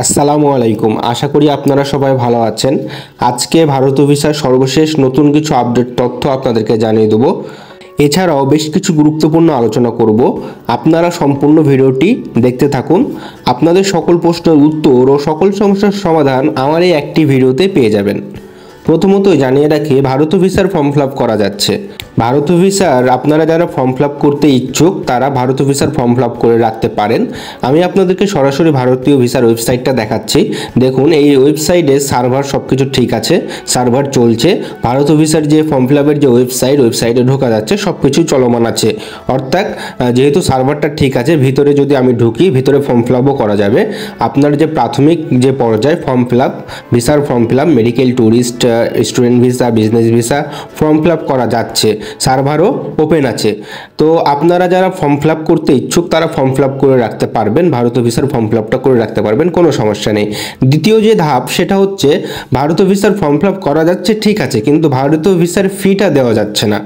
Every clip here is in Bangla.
আসসালামু আলাইকুম। আশা করি আপনারা সবাই ভালো আছেন। আজকে ভারত ভিসার সর্বশেষ নতুন কিছু আপডেট তথ্য আপনাদেরকে জানিয়ে দেব। এছাড়াও বেশ কিছু গুরুত্বপূর্ণ আলোচনা করব। আপনারা সম্পূর্ণ ভিডিওটি দেখতে থাকুন। আপনাদের সকল প্রশ্নের উত্তর ও সকল সমস্যার সমাধান আমার এই একটি ভিডিওতে পেয়ে যাবেন। প্রথমত জানিয়ে রাখি, ভারত ভিসার ফর্ম ফিল আপ করা যাচ্ছে। ভারত ভিসার আপনারা যারা ফর্ম ফিল আপ করতে ইচ্ছুক তারা ভারত ভিসার ফর্ম ফিল আপ করে রাখতে পারেন। আমি আপনাদেরকে সরাসরি ভারতীয় ভিসার ওয়েবসাইটটা দেখাচ্ছি। দেখুন, এই ওয়েবসাইটে সার্ভার সব কিছু ঠিক আছে, সার্ভার চলছে। ভারত ভিসার যে ফর্ম ফিল আপের যে ওয়েবসাইটে ঢোকা যাচ্ছে, সব কিছু চলমান আছে। অর্থাৎ যেহেতু সার্ভারটা ঠিক আছে, ভিতরে যদি আমি ঢুকি, ভিতরে ফর্ম ফিল আপও করা যাবে। আপনার যে প্রাথমিক যে পর্যায়ে ফর্ম ফিল আপ, ভিসার form fill up, medical, tourist, student visa, business visa form fill up করা যাচ্ছে। সার্ভারও ওপেন আছে। তো আপনারা যারা ফর্ম ফিল আপ করতে ইচ্ছুক তারা ফর্ম ফিল আপ করে রাখতে পারবেন, ভারত ভিসার ফর্ম ফিল আপটা করে রাখতে পারবেন, কোনো সমস্যা নেই। দ্বিতীয় যে ধাপ সেটা হচ্ছে, ভারত ভিসার ফর্ম ফিল আপ করা যাচ্ছে ঠিক আছে, কিন্তু ভারত ভিসার ফিটা দেওয়া যাচ্ছে না।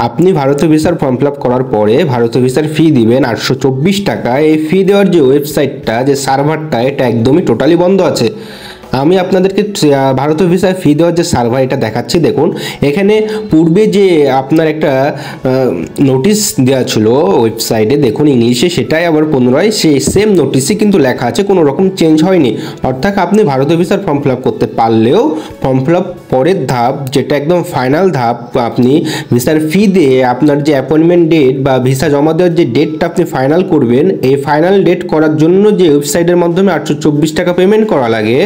আপনি ভারত ভিসার ফর্ম ফিল আপ করার পরে ভারত ভিসার ফি দিবেন 824 টাকা। এই ফি দেওয়ার যে ওয়েবসাইটটা, যে সার্ভারটা, এটা একদমই টোটালি বন্ধ আছে। আমি আপনাদেরকে ভারত ভিসায় ফি দেওয়ার যে সার্ভার এটা দেখাচ্ছি। দেখুন, এখানে পূর্বে যে আপনার একটা নোটিশ দেওয়া ছিল ওয়েবসাইটে, দেখুন ইংলিশে, সেটাই আবার পুনরায় সেই সেম নোটিশই কিন্তু লেখা আছে, কোনো রকম চেঞ্জ হয়নি। অর্থাৎ আপনি ভারত ভিসার ফর্ম ফিল আপ করতে পারলেও ফর্ম ফিল আপ পরের ধাপ, যেটা একদম ফাইনাল ধাপ, আপনি ভিসার ফি দিয়ে আপনার যে অ্যাপয়েন্টমেন্ট ডেট বা ভিসা জমা দেওয়ার যে ডেটটা আপনি ফাইনাল করবেন, এই ফাইনাল ডেট করার জন্য যে ওয়েবসাইটের মাধ্যমে 824 টাকা পেমেন্ট করা লাগে,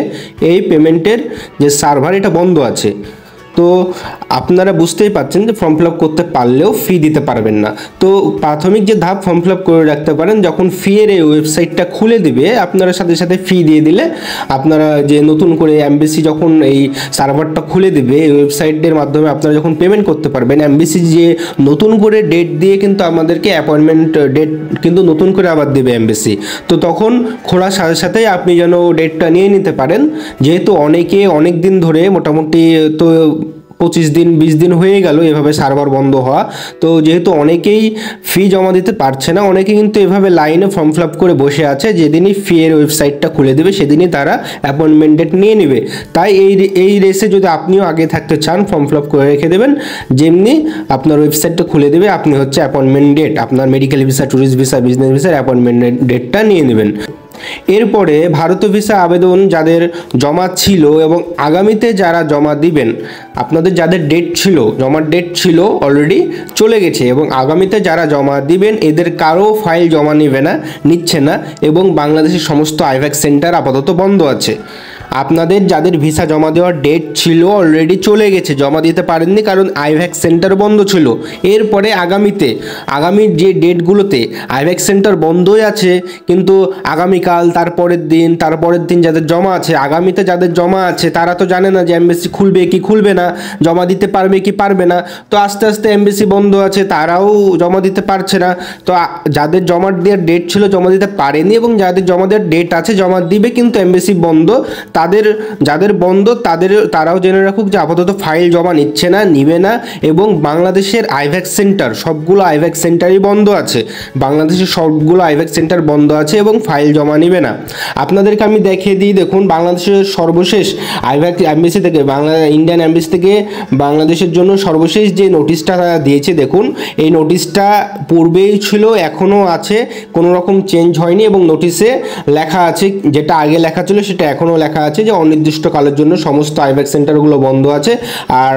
এই পেমেন্টের যে সার্ভার এটা বন্ধ আছে। তো আপনারা বুঝতেই পারছেন যে ফর্ম ফিল আপ করতে পারলেও ফি দিতে পারবেন না। তো প্রাথমিক যে ধাপ, ফর্ম ফিল আপ করে রাখতে পারেন। যখন ফি এর এই ওয়েবসাইটটা খুলে দিবে, আপনারা সাথে সাথে ফি দিয়ে দিলে, আপনারা যে নতুন করে এমবিসি যখন এই সার্ভারটা খুলে দিবে, এই ওয়েবসাইটের মাধ্যমে আপনারা যখন পেমেন্ট করতে পারবেন, এমবিসি যে নতুন করে ডেট দিয়ে কিন্তু আমাদেরকে অ্যাপয়েন্টমেন্ট ডেট কিন্তু নতুন করে আবার দেবে এমবিসি। তো তখন খোলার সাথে সাথেই আপনি যেন ডেটটা নিয়ে নিতে পারেন। যেহেতু অনেক দিন ধরে, মোটামুটি তো 25 দিন 20 দিন হয়ে গেল এভাবে সার্ভার বন্ধ হওয়া। তো যেহেতু অনেকেই ফি জমা দিতে পারছে না, অনেকে কিন্তু এভাবে লাইনে ফর্ম ফিল আপ করে বসে আছে। যেদিনই ফি এর ওয়েবসাইটটা খুলে দেবে সেদিনই তারা অ্যাপয়েন্টমেন্ট ডেট নিয়ে নেবে। তাই এই রেসে যদি আপনিও আগে থাকতে চান, ফর্ম ফিল আপ করে রেখে দেবেন। যেমনি আপনার ওয়েবসাইটটা খুলে দেবে, আপনি হচ্ছে অ্যাপয়েন্টমেন্ট ডেট, আপনার medical visa, tourist visa, business ভিসার অ্যাপয়েন্টমেন্ট ডেটটা নিয়ে নেবেন। এরপরে ভারত ভিসা আবেদন যাদের জমা ছিল এবং আগামীতে যারা জমা দিবেন, আপনাদের যাদের ডেট ছিল, জমার ডেট ছিল অলরেডি চলে গেছে, এবং আগামীতে যারা জমা দিবেন এদের কারো ফাইল জমা নিচ্ছে না, এবং বাংলাদেশের সমস্ত আইভ্যাক্স সেন্টার আপাতত বন্ধ আছে। আপনাদের যাদের ভিসা জমা দেওয়ার ডেট ছিল অলরেডি চলে গেছে, জমা দিতে পারেননি কারণ আইভ্যাক্স সেন্টার বন্ধ ছিল। এরপরে আগামীর যে ডেটগুলোতে আইভ্যাক্স সেন্টার বন্ধই আছে, কিন্তু আগামীকাল, তারপরের দিন যাদের জমা আছে, আগামীতে যাদের জমা আছে, তারা তো জানে না যে এমবিসি খুলবে কি খুলবে না, জমা দিতে পারবে কি পারবে না। তো আস্তে আস্তে এমবিসি বন্ধ আছে, তারাও জমা দিতে পারছে না। তো যাদের জমা দেওয়ার ডেট ছিল জমা দিতে পারেনি, এবং যাদের জমা দেওয়ার ডেট আছে জমা দিবে কিন্তু এমবিসি বন্ধ, যাদের বন্ধ তারাও জেনে রাখুক যে আপাতত ফাইল জমা নিচ্ছে না, নিবে না। এবং বাংলাদেশের আইভ্যাক্স সেন্টার, সবগুলো আইভ্যাক্স সেন্টারই বন্ধ আছে। বাংলাদেশের সবগুলো আইভ্যাক্স সেন্টার বন্ধ আছে এবং ফাইল জমা নিবে না। আপনাদেরকে আমি দেখিয়ে দিই। দেখুন, বাংলাদেশের সর্বশেষ আইভ্যাক্স এমবিসি থেকে, ইন্ডিয়ান এমবিসি থেকে বাংলাদেশের জন্য সর্বশেষ যে নোটিশটা দিয়েছে, দেখুন এই নোটিশটা পূর্বেই ছিল, এখনও আছে, কোনো রকম চেঞ্জ হয়নি। এবং নোটিশে লেখা আছে, যেটা আগে লেখা ছিল সেটা এখনও লেখা আছে, যে অনির্দিষ্টকালের জন্য সমস্ত আইভ্যাক্স সেন্টারগুলো বন্ধ আছে। আর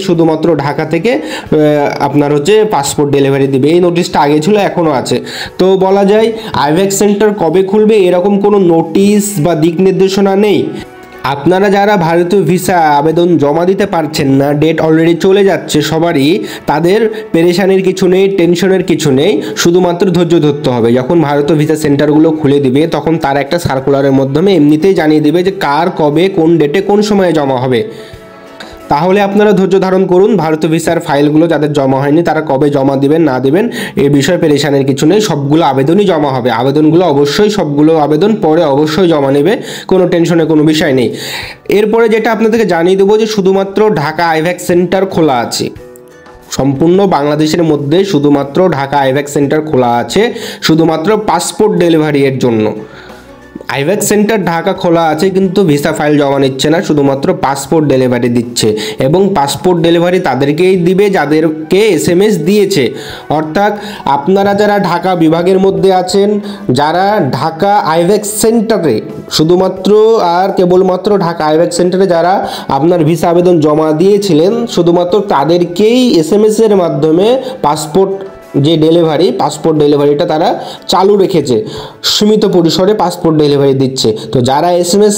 শুধুমাত্র ঢাকা থেকে আপনার হচ্ছে পাসপোর্ট ডেলিভারি দিবে। এই নোটিশটা আগে ছিল, এখনও আছে। তো বলা যায় আইভ্যাক্স সেন্টার কবে খুলবে এরকম কোনো নোটিশ বা দিক নির্দেশনা নেই। আপনারা যারা ভারতীয় ভিসা আবেদন জমা দিতে পারছেন না, ডেট অলরেডি চলে যাচ্ছে সবারই, তাদের পেরেশানির কিছু নেই, টেনশনের কিছু নেই, শুধুমাত্র ধৈর্য ধরতে হবে। যখন ভারতীয় ভিসা সেন্টারগুলো খুলে দিবে তখন তারা একটা সার্কুলারের মাধ্যমে এমনিতেই জানিয়ে দেবে যে কার কবে, কোন ডেটে, কোন সময়ে জমা হবে। তাহলে আপনারা ধৈর্য ধারণ করুন। ভারতীয় ভিসার ফাইলগুলো যাদের জমা হয়নি তারা কবে জমা দিবেন না দিবেন এই বিষয়ে পেরেশানের কিছু নেই, সবগুলো আবেদনই জমা হবে। সবগুলো আবেদন পরে অবশ্যই জমা নেবে, কোনো টেনশনের কোনো বিষয় নেই। এরপরে যেটা আপনাদেরকে জানিয়ে দেবো যে শুধুমাত্র ঢাকা আইভ্যাক্স সেন্টার খোলা আছে। সম্পূর্ণ বাংলাদেশের মধ্যে শুধুমাত্র ঢাকা আইভ্যাক্স সেন্টার খোলা আছে, শুধুমাত্র পাসপোর্ট ডেলিভারি এর জন্য। আইভ্যাক্স সেন্টার ঢাকা খোলা আছে, কিন্তু ভিসা ফাইল জমা নিচ্ছে না, শুধুমাত্র পাসপোর্ট ডেলিভারি দিচ্ছে। এবং পাসপোর্ট ডেলিভারি তাদেরকেই দিবে যাদেরকে এসএমএস দিয়েছে। অর্থাৎ আপনারা যারা ঢাকা বিভাগের মধ্যে আছেন, যারা ঢাকা আইভ্যাক্স সেন্টারে শুধুমাত্র আর কেবলমাত্র ঢাকা আইভ্যাক্স সেন্টারে যারা আপনার ভিসা আবেদন জমা দিয়েছিলেন, শুধুমাত্র তাদেরকেই এসএমএস এর মাধ্যমে পাসপোর্ট পাসপোর্ট ডেলিভারিটা তারা চালু রেখেছে। সীমিত পরিসরে পাসপোর্ট ডেলিভারি দিচ্ছে। তো যারা এসএমএস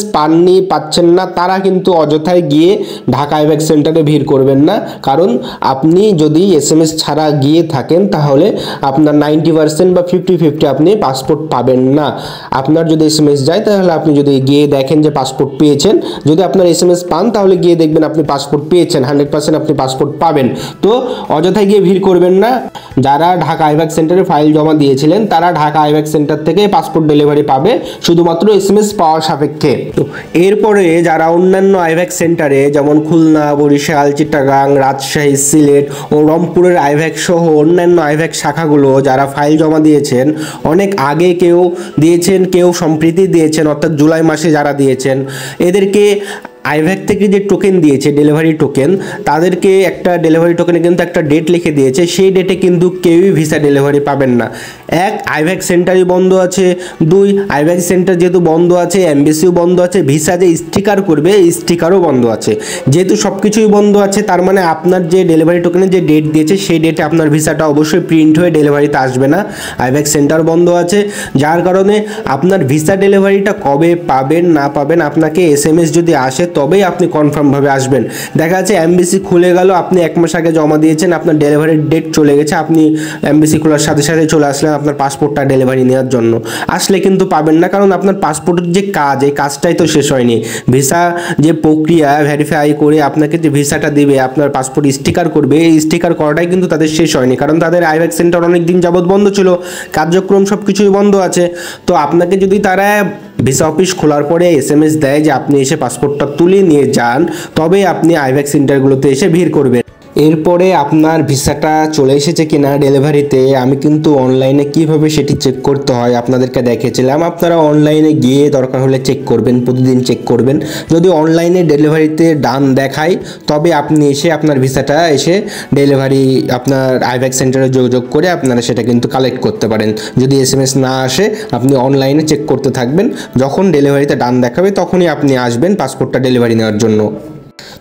পাচ্ছেন না, তারা কিন্তু অযথায় গিয়ে ঢাকা আইভ্যাক্স সেন্টারে ভিড় করবেন না। কারণ আপনি যদি এসএমএস ছাড়া গিয়ে থাকেন, তাহলে আপনার 90% বা 50-50 আপনি পাসপোর্ট পাবেন না। আপনার যদি এসএমএস যায়, তাহলে আপনি যদি গিয়ে দেখেন যে পাসপোর্ট পেয়েছেন, যদি আপনার এসএমএস পান, তাহলে গিয়ে দেখবেন আপনি পাসপোর্ট পেয়েছেন, 100% আপনি পাসপোর্ট পাবেন। তো অযথায় গিয়ে ভিড় করবেন না। যারা ঢাকা আইভ্যাক্স সেন্টারে ফাইল জমা দিয়েছিলেন, তারা ঢাকা আইভ্যাক্স সেন্টার থেকে পাসপোর্ট ডেলিভারি পাবে, শুধুমাত্র এসএমএস পাওয়ার সাপেক্ষে। তো এরপরে যারা অন্যান্য আইভ্যাক্স সেন্টারে, যেমন খুলনা, বরিশাল, চিটাগাং, রাজশাহী, সিলেট ও রংপুরের আইভ্যাক্স সহ অন্যান্য আইভ্যাক্স শাখাগুলো যারা ফাইল জমা দিয়েছেন, অনেক আগে কেউ দিয়েছেন, কেউ সম্প্রতি দিয়েছেন, অর্থাৎ জুলাই মাসে যারা দিয়েছেন, এদেরকে আইভ্যাক থেকে যে টোকেন দিয়েছে, ডেলিভারি টোকেন, তাদেরকে একটা ডেলিভারি টোকেনে কিন্তু একটা ডেট লিখে দিয়েছে। সেই ডেটে কিন্তু কেউই ভিসা ডেলিভারি পাবেন না। এক, আইভ্যাক সেন্টারই বন্ধ আছে। দুই, আইভ্যাক সেন্টার যেহেতু বন্ধ আছে, এমবেসিও বন্ধ আছে, ভিসা যে স্টিকার করবে, এই স্টিকারও বন্ধ আছে। যেহেতু সব কিছুই বন্ধ আছে, তার মানে আপনার যে ডেলিভারি টোকেনের যে ডেট দিয়েছে, সেই ডেটে আপনার ভিসাটা অবশ্যই প্রিন্ট হয়ে ডেলিভারিতে আসবে না। আইভ্যাক সেন্টার বন্ধ আছে, যার কারণে আপনার ভিসা ডেলিভারিটা কবে পাবেন না পাবেন, আপনাকে এসএমএস যদি আসে তবেই আপনি কনফার্মভাবে আসবেন। দেখা যাচ্ছে এমবিসি খুলে গেল, আপনি 1 মাস আগে জমা দিয়েছেন, আপনার ডেলিভারির ডেট চলে গেছে, আপনি এমবিসি খোলার সাথে সাথে চলে আসলেন আপনার পাসপোর্টটা ডেলিভারি নেওয়ার জন্য। আসলে কিন্তু পাবেন না, কারণ আপনার পাসপোর্টের যে কাজ, এই কাজটাই তো শেষ হয়নি। ভিসা যে প্রক্রিয়া, ভেরিফাই করে আপনাকে যে ভিসাটা দিবে, আপনার পাসপোর্ট স্টিকার করবে, এই স্টিকার করাটাই কিন্তু তাদের শেষ হয়নি। কারণ তাদের আইভ্যাক সেন্টার অনেক দিন যাবৎ বন্ধ ছিল, কার্যক্রম সব কিছুই বন্ধ আছে। তো আপনাকে যদি তারা ভিসা অফিস খোলার পরে এসএমএস দেয় যে আপনি এসে পাসপোর্টটা তুলে নিয়ে যান, তবে আপনি আইভ্যাক সেন্টারগুলোতে এসে ভিড় করবেন। এরপরে আপনার ভিসাটা চলে এসেছে কিনা ডেলিভারিতে, আমি কিন্তু অনলাইনে কিভাবে সেটি চেক করতে হয় আপনাদেরকে দেখেছিলাম। আপনারা অনলাইনে গিয়ে দরকার হলে চেক করবেন, প্রতিদিন চেক করবেন। যদি অনলাইনে ডেলিভারিতে ডান দেখায়, তবে আপনি এসে আপনার ভিসাটা এসে ডেলিভারি আপনার আইভ্যাক সেন্টারে যোগাযোগ করে আপনারা সেটা কিন্তু কালেক্ট করতে পারেন। যদি এসএমএস না আসে, আপনি অনলাইনে চেক করতে থাকবেন। যখন ডেলিভারিতে ডান দেখাবে, তখনই আপনি আসবেন পাসপোর্টটা ডেলিভারি নেওয়ার জন্য।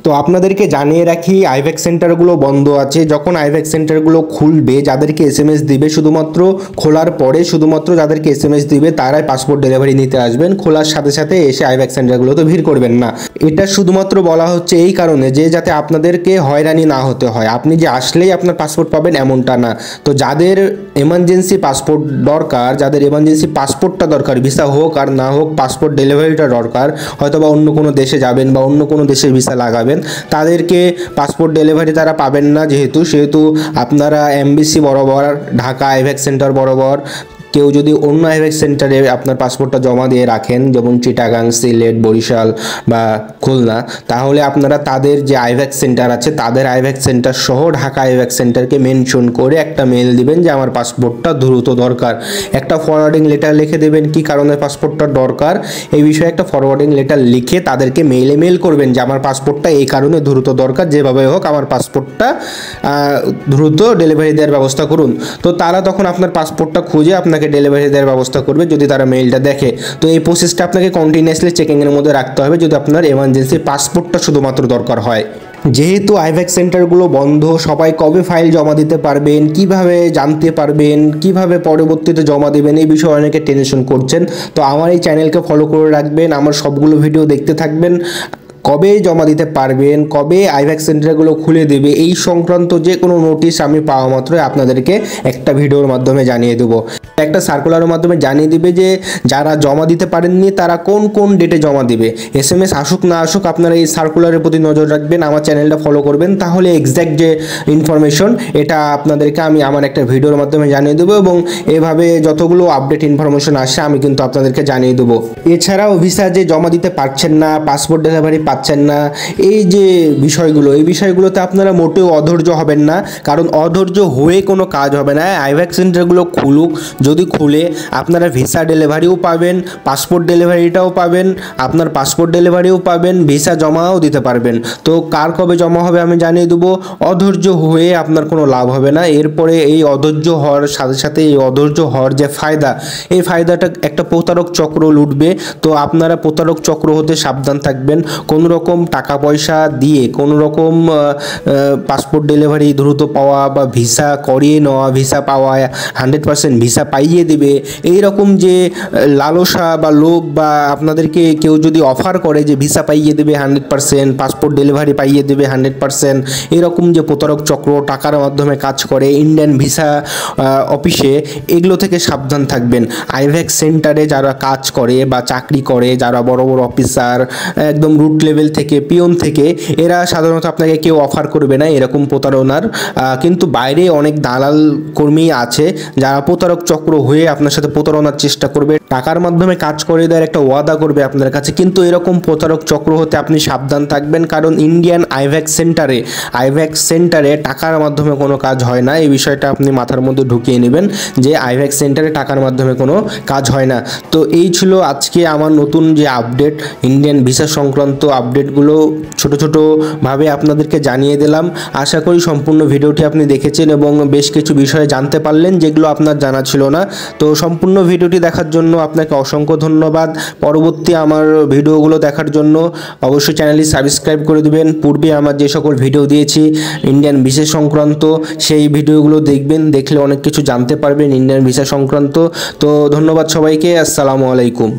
তো আপনাদেরকে জানিয়ে রাখি, আইভ্যাক সেন্টারগুলো বন্ধ আছে। যখন আইভ্যাক সেন্টারগুলো খুলবে, যাদেরকে এসএমএস দিবে, শুধুমাত্র খোলার পরে শুধুমাত্র যাদেরকে এসএমএস দিবে তারাই পাসপোর্ট ডেলিভারি নিতে আসবেন। খোলার সাথে সাথে এসে আইভ্যাক সেন্টারগুলোতে ভিড় করবেন না। এটা শুধুমাত্র বলা হচ্ছে এই কারণে যে যাতে আপনাদেরকে হয়রানি না হতে হয়। আপনি যে আসলেই আপনার পাসপোর্ট পাবেন এমনটা না। তো যাদের এমার্জেন্সি পাসপোর্ট দরকার, যাদের এমার্জেন্সি পাসপোর্টটা দরকার, ভিসা হোক আর না হোক, পাসপোর্ট ডেলিভারিটা দরকার, হয়তো বা অন্য কোনো দেশে যাবেন বা অন্য কোনো দেশের ভিসা লাগাবেন, তাদেরকে পাসপোর্ট ডেলিভারি তারা পাবেন না। সেহেতু আপনারা এমবিসি বরাবর, ঢাকা আইভ্যাক সেন্টার বরাবর কেউ যদি অন্য আইভ্যাক সেন্টারে আপনার পাসপোর্টটা জমা দিয়ে রাখেন, যেমন চিটাগাং, সিলেট, বরিশাল বা খুলনা, তাহলে আপনারা তাদের যে আইভ্যাক সেন্টার আছে, তাদের আইভ্যাক সেন্টার সহ ঢাকা আইভ্যাক সেন্টারকে মেনশন করে একটা মেল দিবেন যে আমার পাসপোর্টটা দ্রুত দরকার। একটা ফরওয়ার্ডিং লেটার লিখে দেবেন কি কারণে পাসপোর্টটা দরকার, এই বিষয়ে একটা ফরওয়ার্ডিং লেটার লিখে তাদেরকে মেল করবেন যে আমার পাসপোর্টটা এই কারণে দ্রুত দরকার, যেভাবে হোক আমার পাসপোর্টটা দ্রুত ডেলিভারি দেওয়ার ব্যবস্থা করুন। তো তারা তখন আপনার পাসপোর্টটা খুঁজে আপনাকে ডেলিভারি দেওয়ার ব্যবস্থা করবে, যদি তারা মেইলটা দেখে। তো এই প্রসেসটা আপনাকে কন্টিনিউয়াসলি চেকিংয়ের মধ্যে রাখতে হবে, যদি আপনার এমার্জেন্সি পাসপোর্টটা শুধুমাত্র দরকার হয়। যেহেতু আইভ্যাক সেন্টারগুলো বন্ধ, সবাই কবে ফাইল জমা দিতে পারবেন, কিভাবে জানতে পারবেন, কিভাবে পরবর্তীতে জমা দেবেন, এই বিষয়ে অনেকে টেনশন করছেন। তো আমার এই চ্যানেলকে ফলো করে রাখবেন, আমার সবগুলো ভিডিও দেখতে থাকবেন। কবে জমা দিতে পারবেন, কবে আইভ্যাক সেন্টারগুলো খুলে দেবে, এই সংক্রান্ত যে কোনো নোটিশ আমি পাওয়া মাত্রই আপনাদেরকে একটা ভিডিওর মাধ্যমে জানিয়ে দেবো। একটা সার্কুলারের মাধ্যমে জানিয়ে দিবে যে যারা জমা দিতে পারেননি তারা কোন কোন ডেটে জমা দিবে। এসএমএস আসুক না আসুক, আপনারা এই সার্কুলারের প্রতি নজর রাখবেন, আমার চ্যানেলটা ফলো করবেন, তাহলে এক্স্যাক্ট যে ইনফরমেশন এটা আপনাদেরকে আমি আমার একটা ভিডিওর মাধ্যমে জানিয়ে দেবো, এবং এভাবে যতগুলো আপডেট ইনফরমেশন আসে আমি কিন্তু আপনাদেরকে জানিয়ে দেবো। এছাড়াও ভিসা যে জমা দিতে পারছেন না, পাসপোর্ট ডেলিভারি পাচ্ছেন না, এই যে বিষয়গুলো, এই বিষয়গুলোতে আপনারা মোটেও অধৈর্য হবেন না, কারণ অধৈর্য হয়ে কোনো কাজ হবে না। আইভ্যাক্স সেন্টারগুলো খুলুক, যদি খুলে আপনারা ভিসা ডেলিভারিও পাবেন, পাসপোর্ট ডেলিভারিটাও পাবেন, আপনার পাসপোর্ট ডেলিভারিও পাবেন, ভিসা জমাও দিতে পারবেন। তো কার কবে জমা হবে আমি জানিয়ে দেবো। অধৈর্য হয়ে আপনার কোনো লাভ হবে না। এরপরে এই অধৈর্য হওয়ার সাথে সাথে এই অধৈর্য হওয়ার যে ফায়দা, এই ফায়দাটা একটা প্রতারক চক্র লুটবে। তো আপনারা প্রতারক চক্র হতে সাবধান থাকবেন। কোনো রকম টাকা পয়সা দিয়ে কোনো রকম পাসপোর্ট ডেলিভারি দ্রুত পাওয়া বা ভিসা করিয়ে নেওয়া, ভিসা পাওয়া, 100% ভিসা পাইয়ে দেবে, এই রকম যে লালসা বা লোভ, বা আপনাদেরকে কেউ যদি অফার করে যে ভিসা পাইয়ে দেবে 100%, পাসপোর্ট ডেলিভারি পাইয়ে দেবে 100%, এরকম যে প্রতারক চক্র টাকার মাধ্যমে কাজ করে ইন্ডিয়ান ভিসা অফিসে, এগুলো থেকে সাবধান থাকবেন। আইভ্যাক্স সেন্টারে যারা কাজ করে বা চাকরি করে, যারা বড় বড় অফিসার, একদম রুট লেভেল থেকে, পিয়ন থেকে, এরা সাধারণত আপনাকে কেউ অফার করবে না এরকম প্রতারণার। কিন্তু বাইরে অনেক দালাল কর্মী আছে যারা প্রতারক চক্র হয়ে আপনার সাথে প্রতারণার চেষ্টা করবে, টাকার মাধ্যমে কাজ করে দেওয়ার একটা ওয়াদা করবে আপনার কাছে। কিন্তু এরকম প্রতারক চক্র হতে আপনি সাবধান থাকবেন, কারণ ইন্ডিয়ান আইভ্যাক্স সেন্টারে টাকার মাধ্যমে কোনো কাজ হয় না। এই বিষয়টা আপনি মাথার মধ্যে ঢুকিয়ে নেবেন যে আইভ্যাক্স সেন্টারে টাকার মাধ্যমে কোনো কাজ হয় না। তো এই ছিল আজকে আমার নতুন যে আপডেট, ইন্ডিয়ান ভিসা সংক্রান্ত আপডেটগুলো ছোটোভাবে আপনাদেরকে জানিয়ে দিলাম। আশা করি সম্পূর্ণ ভিডিওটি আপনি দেখেছেন এবং বেশ কিছু বিষয়ে জানতে পারলেন যেগুলো আপনার জানা ছিল না। তো সম্পূর্ণ ভিডিওটি দেখার জন্য আপনাকে অসংখ্য ধন্যবাদ। পরবর্তী আমার ভিডিওগুলো দেখার জন্য অবশ্যই চ্যানেলটি সাবস্ক্রাইব করে দেবেন। পূর্বে আমার যে সকল ভিডিও দিয়েছি ইন্ডিয়ান ভিসা সংক্রান্ত, সেই ভিডিওগুলো দেখবেন, দেখলে অনেক কিছু জানতে পারবেন ইন্ডিয়ান ভিসা সংক্রান্ত। তো ধন্যবাদ সবাইকে, আসসালামু আলাইকুম।